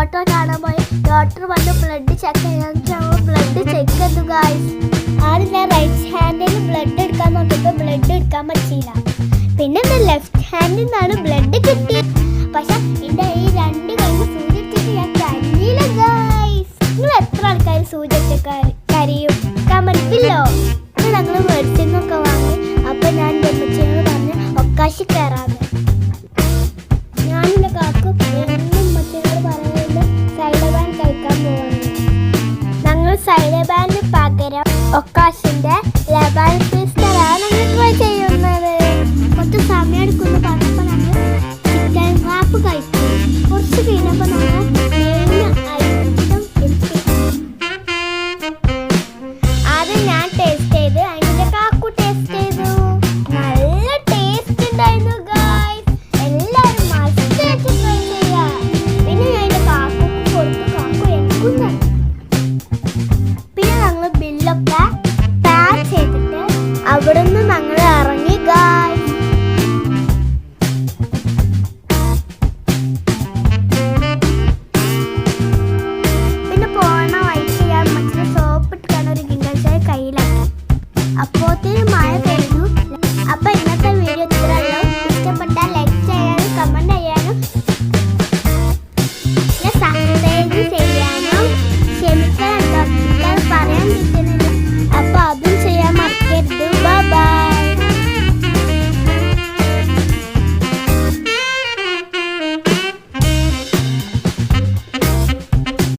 ഡോക്ടറെ കാണാൻ പോയി. ഡോക്ടർ വന്ന് ബ്ലഡ് ചെക്ക് ചെയ്യാൻ ബ്ലഡ് ചെക്ക് ചെയ്തു ഗായ്സ്. ആദ്യം ഞാൻ റൈറ്റ് ഹാൻഡിൽ ബ്ലഡ് എടുക്കാൻ നോക്കിയപ്പോൾ ബ്ലഡ് എടുക്കാൻ പറ്റിയില്ല. പിന്നെ ലെഫ്റ്റ് ഹാൻഡിൽ നിന്നാണ് ബ്ലഡ് കിട്ടിയത്. പക്ഷെ എൻ്റെ ഈ രണ്ട് കൈയും സൂചി എടുത്തിട്ട് ഞാൻ കരയില്ല ഗായ്സ്. നിങ്ങൾ എത്ര ആൾക്കാർ സൂചി എടുത്ത് കരയും? കമന്റില്ലോ. ഞങ്ങൾ മെഡിസിനൊക്കെ വാങ്ങി. അപ്പം ഞാൻ എൻ്റെ അമ്മച്ചിയോട് പറഞ്ഞ് ഒക്കാശി കയറാന്ന്. ഞാനെൻ്റെ കാക്കു എന്നും അമ്മച്ചിയോട് പറയുന്നത് സൈഡ് ബാൻഡ് കഴിക്കാൻ പോവാണ്. ഞങ്ങൾ സൈഡ് ബാൻഡ് പകരം ഒക്കെ